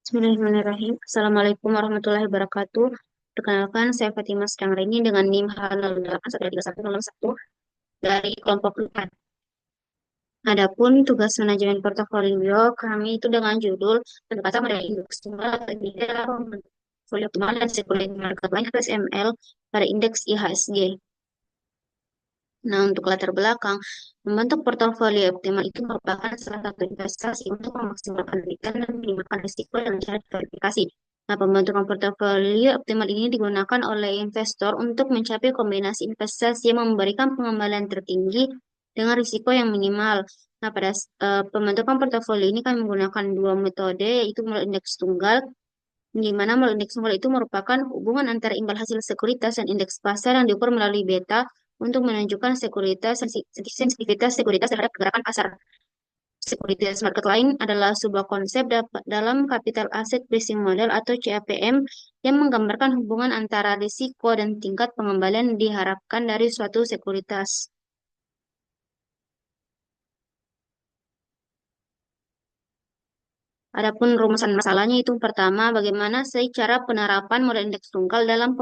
Bismillahirrahmanirrahim. Assalamualaikum warahmatullahi wabarakatuh. Perkenalkan, saya Fatimah Sangrini dengan NIM H08113101 dari kelompok 4. Adapun tugas manajemen portofolio kami itu dengan judul pendekatan pada indeks tunggal atau tidak portofolio optimal dan security market lain (SML) pada indeks IHSG. Nah, untuk latar belakang, membentuk portofolio optimal itu merupakan salah satu investasi untuk memaksimalkan return dan minimalkan risiko dengan cara diversifikasi. Nah, pembentukan portofolio optimal ini digunakan oleh investor untuk mencapai kombinasi investasi yang memberikan pengembalian tertinggi dengan risiko yang minimal. Nah, pada pembentukan portofolio ini kami menggunakan dua metode, yaitu model indeks tunggal, di mana model indeks tunggal itu merupakan hubungan antara imbal hasil sekuritas dan indeks pasar yang diukur melalui beta untuk menunjukkan sensitivitas sekuritas terhadap pergerakan pasar. Sekuritas market lain adalah sebuah konsep dalam capital asset pricing model atau CAPM yang menggambarkan hubungan antara risiko dan tingkat pengembalian diharapkan dari suatu sekuritas. Adapun rumusan masalahnya itu pertama, bagaimana sih cara penerapan model indeks tunggal dalam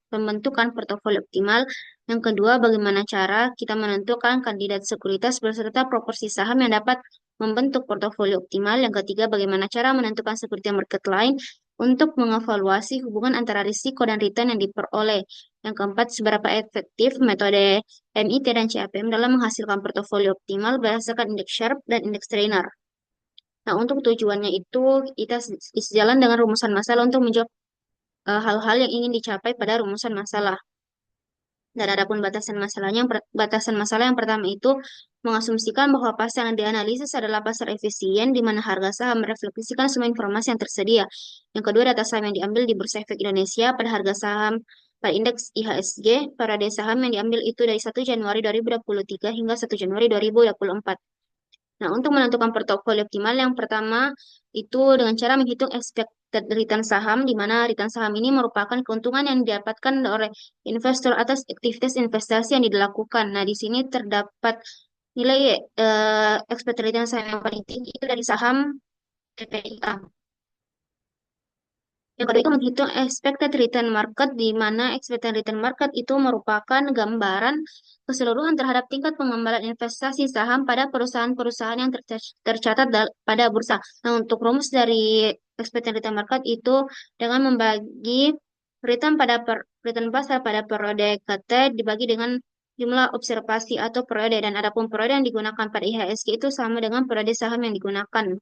pembentukan portofolio optimal. Yang kedua, bagaimana cara kita menentukan kandidat sekuritas beserta proporsi saham yang dapat membentuk portofolio optimal. Yang ketiga, bagaimana cara menentukan sekuritas market lain untuk mengevaluasi hubungan antara risiko dan return yang diperoleh. Yang keempat, seberapa efektif metode MIT dan CAPM dalam menghasilkan portofolio optimal berdasarkan indeks Sharpe dan indeks trainer. Nah, untuk tujuannya itu kita sejalan dengan rumusan masalah untuk menjawab hal-hal yang ingin dicapai pada rumusan masalah. Dan adapun batasan masalah yang pertama itu mengasumsikan bahwa pasar yang dianalisis adalah pasar efisien di mana harga saham merefleksikan semua informasi yang tersedia. Yang kedua, data saham yang diambil di Bursa Efek Indonesia pada harga saham pada indeks IHSG pada saham yang diambil itu dari 1 Januari 2023 hingga 1 Januari 2024. Nah, untuk menentukan portofolio optimal yang pertama itu dengan cara menghitung expected return saham, di mana return saham ini merupakan keuntungan yang didapatkan oleh investor atas aktivitas investasi yang dilakukan. Nah, di sini terdapat nilai expected return saham yang paling tinggi itu dari saham PPIA. Yang kedua itu menghitung expected return market, di mana expected return market itu merupakan gambaran keseluruhan terhadap tingkat pengembalian investasi saham pada perusahaan-perusahaan yang tercatat pada bursa. Nah, untuk rumus dari expected return market itu dengan membagi return pasar pada periode KT dibagi dengan jumlah observasi atau periode, dan adapun periode yang digunakan pada IHSG itu sama dengan periode saham yang digunakan.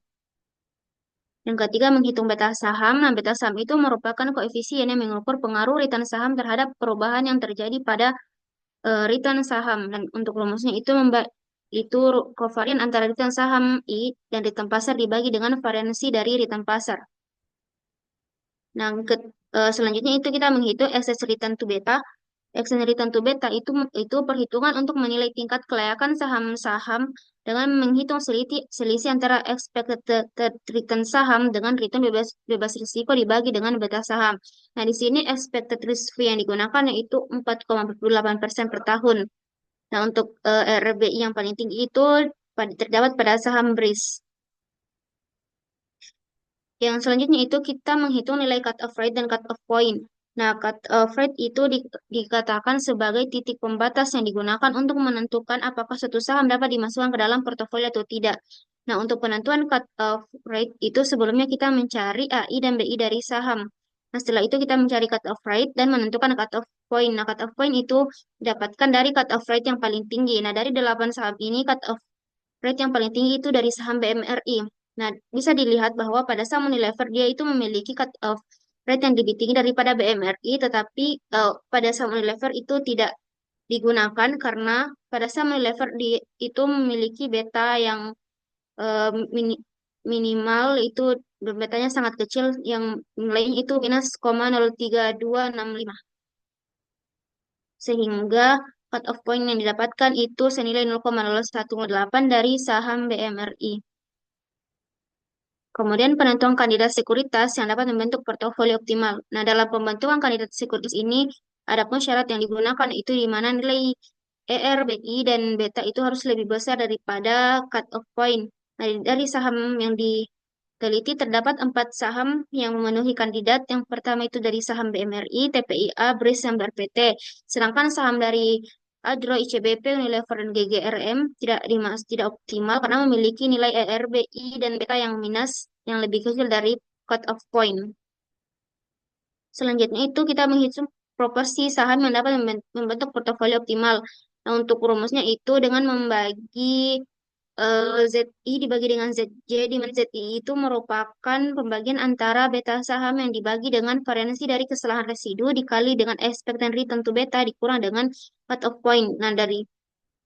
Yang ketiga, menghitung beta saham. Nah, beta saham itu merupakan koefisien yang mengukur pengaruh return saham terhadap perubahan yang terjadi pada return saham. Dan untuk rumusnya itu kovarian antara return saham I dan return pasar dibagi dengan variansi dari return pasar. Nah, selanjutnya itu kita menghitung excess return to beta. Excess return to beta itu perhitungan untuk menilai tingkat kelayakan saham-saham dengan menghitung selisih antara expected return saham dengan return bebas risiko dibagi dengan beta saham. Nah, di sini expected risk fee yang digunakan yaitu 4,48% per tahun. Nah, untuk RBI yang paling tinggi itu terdapat pada saham BRIS. Yang selanjutnya itu kita menghitung nilai cut-off rate dan cut-off point. Nah, cut-off rate itu dikatakan sebagai titik pembatas yang digunakan untuk menentukan apakah suatu saham dapat dimasukkan ke dalam portofolio atau tidak. Nah, untuk penentuan cut-off rate itu sebelumnya kita mencari AI dan BI dari saham. Nah, setelah itu kita mencari cut-off rate dan menentukan cut-off point. Nah, cut-off point itu didapatkan dari cut-off rate yang paling tinggi. Nah, dari 8 saham ini cut-off rate yang paling tinggi itu dari saham BMRI. Nah, bisa dilihat bahwa pada saham Unilever dia itu memiliki cut-off rate yang lebih tinggi daripada BMRI, tetapi pada saham Unilever itu tidak digunakan karena pada saham Unilever itu memiliki beta yang eh, mini- minimal itu betanya sangat kecil yang nilainya itu minus 0,03265 sehingga cut off point yang didapatkan itu senilai 0,0118 dari saham BMRI. Kemudian penentuan kandidat sekuritas yang dapat membentuk portofolio optimal. Nah, dalam pembentukan kandidat sekuritas ini, ada pun syarat yang digunakan itu di mana nilai ER, BI, dan beta itu harus lebih besar daripada cut-off point. Nah, dari saham yang teliti terdapat 4 saham yang memenuhi kandidat. Yang pertama itu dari saham BMRI, TPIA, BRIS, dan BRPT. Sedangkan saham dari Adro, ICBP, Unilever, dan GGRM tidak optimal karena memiliki nilai ERBI dan beta yang minus yang lebih kecil dari cut off point. Selanjutnya itu kita menghitung proporsi saham yang dapat membentuk portofolio optimal. Nah, untuk rumusnya itu dengan membagi ZI dibagi dengan ZJ, di mana ZI itu merupakan pembagian antara beta saham yang dibagi dengan variansi dari kesalahan residu dikali dengan expected return to beta dikurang dengan cut off point. Nah, dari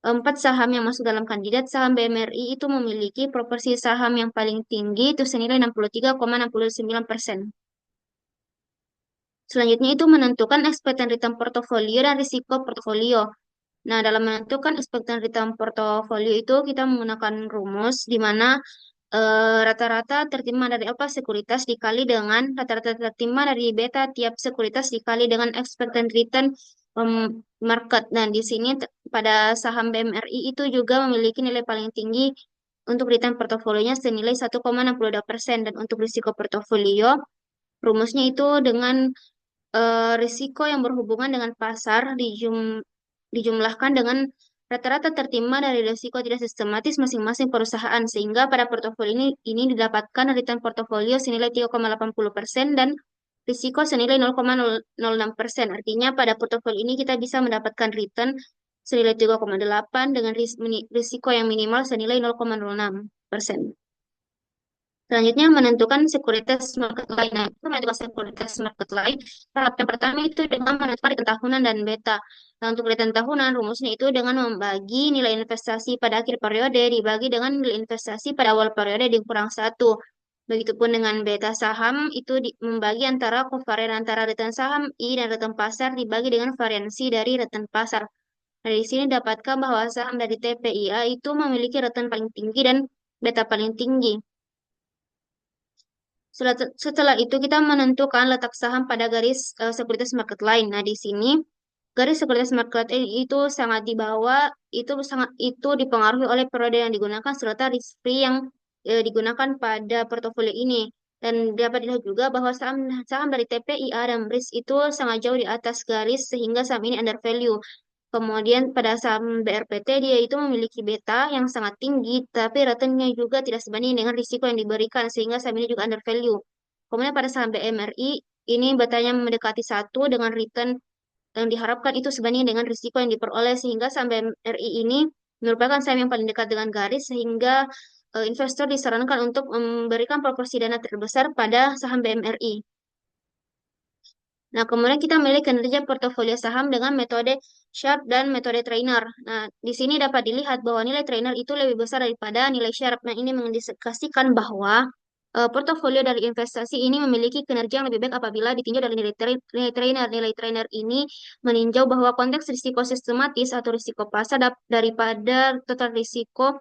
4 saham yang masuk dalam kandidat, saham BMRI itu memiliki proporsi saham yang paling tinggi itu senilai 63,69%. Selanjutnya itu menentukan expected return portofolio dan risiko portofolio. Nah, dalam menentukan expected return portofolio itu kita menggunakan rumus di mana rata-rata tertimpa dari alfa sekuritas dikali dengan rata-rata tertimpa dari beta tiap sekuritas dikali dengan expected return market. Dan di sini pada saham BMRI itu juga memiliki nilai paling tinggi untuk return portofolionya senilai 1,62%. Dan untuk risiko portofolio, rumusnya itu dengan risiko yang berhubungan dengan pasar dijumlahkan dengan rata-rata tertimpa dari risiko tidak sistematis masing-masing perusahaan, sehingga pada portofolio ini didapatkan return portofolio senilai 3,80% dan risiko senilai 0,06%. Artinya pada portofolio ini kita bisa mendapatkan return senilai 3,8 dengan risiko yang minimal senilai 0,06%. Selanjutnya menentukan sekuritas market line. Nah, itu menentukan sekuritas market line. Tahap yang pertama itu dengan menentukan return tahunan dan beta. Nah, untuk return tahunan, rumusnya itu dengan membagi nilai investasi pada akhir periode dibagi dengan nilai investasi pada awal periode dikurang 1. Begitupun dengan beta saham, itu membagi antara kovarian antara return saham I dan return pasar dibagi dengan variansi dari return pasar. Nah, di sini dapatkan bahwa saham dari TPIA itu memiliki return paling tinggi dan beta paling tinggi. Setelah itu kita menentukan letak saham pada garis sekuritas market line. Nah, di sini garis sekuritas market line itu sangat di bawah, itu dipengaruhi oleh periode yang digunakan serta risk free yang digunakan pada portofolio ini. Dan dapat dilihat juga bahwa saham dari TPIA dan BRIS itu sangat jauh di atas garis sehingga saham ini under value. Kemudian pada saham BRPT dia itu memiliki beta yang sangat tinggi, tapi returnnya juga tidak sebanding dengan risiko yang diberikan sehingga saham ini juga under value. Kemudian pada saham BMRI ini betanya mendekati 1 dengan return yang diharapkan itu sebanding dengan risiko yang diperoleh sehingga saham BMRI ini merupakan saham yang paling dekat dengan garis sehingga investor disarankan untuk memberikan proporsi dana terbesar pada saham BMRI. Nah, kemudian kita memilih kinerja portofolio saham dengan metode Sharpe dan metode trainer. Nah, di sini dapat dilihat bahwa nilai trainer itu lebih besar daripada nilai Sharpe. Nah, ini mengindikasikan bahwa portofolio dari investasi ini memiliki kinerja yang lebih baik apabila ditinjau dari nilai trainer. Nilai trainer ini meninjau bahwa konteks risiko sistematis atau risiko pasar daripada total risiko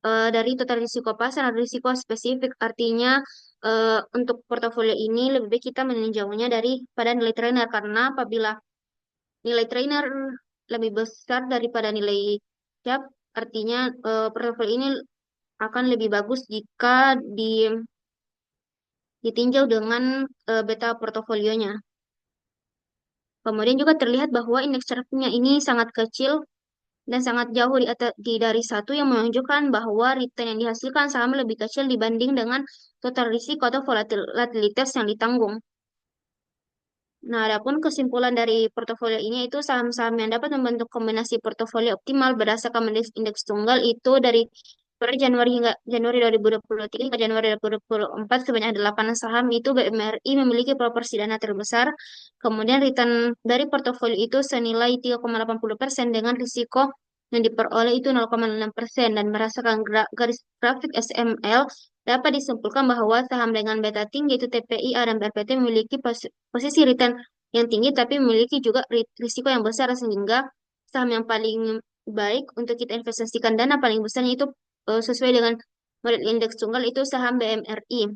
dari total risiko pasar atau risiko spesifik. Artinya untuk portofolio ini lebih baik kita meninjaunya daripada nilai trainer karena apabila nilai trainer lebih besar daripada nilai cap, artinya portofolio ini akan lebih bagus jika ditinjau dengan beta portofolionya. Kemudian juga terlihat bahwa indeks Sharpe-nya ini sangat kecil dan sangat jauh dari 1 yang menunjukkan bahwa return yang dihasilkan saham lebih kecil dibanding dengan total risiko atau volatilitas yang ditanggung. Nah, adapun kesimpulan dari portofolio ini itu saham-saham yang dapat membentuk kombinasi portofolio optimal berdasarkan indeks tunggal itu dari Januari hingga Januari 2023 hingga Januari 2024 sebanyak 8 saham itu BMRI memiliki proporsi dana terbesar. Kemudian return dari portofolio itu senilai 3,80% dengan risiko yang diperoleh itu 0,6% dan berdasarkan garis grafik SML dapat disimpulkan bahwa saham dengan beta tinggi itu TPIA dan BRPT memiliki posisi return yang tinggi tapi memiliki juga risiko yang besar sehingga saham yang paling baik untuk kita investasikan dana paling besarnya itu sesuai dengan model indeks tunggal itu saham BMRI.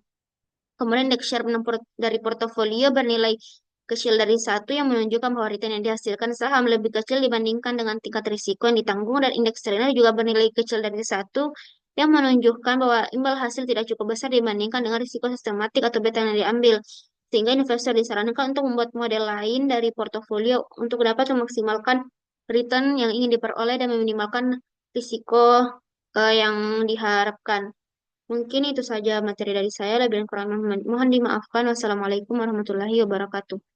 Kemudian indeks Sharpe dari portofolio bernilai kecil dari 1 yang menunjukkan bahwa return yang dihasilkan saham lebih kecil dibandingkan dengan tingkat risiko yang ditanggung dan indeks trainer juga bernilai kecil dari 1 yang menunjukkan bahwa imbal hasil tidak cukup besar dibandingkan dengan risiko sistematik atau beta yang diambil. Sehingga investor disarankan untuk membuat model lain dari portofolio untuk dapat memaksimalkan return yang ingin diperoleh dan meminimalkan risiko yang diharapkan. Mungkin itu saja materi dari saya. Lebih dan kurang mohon dimaafkan. Wassalamualaikum warahmatullahi wabarakatuh.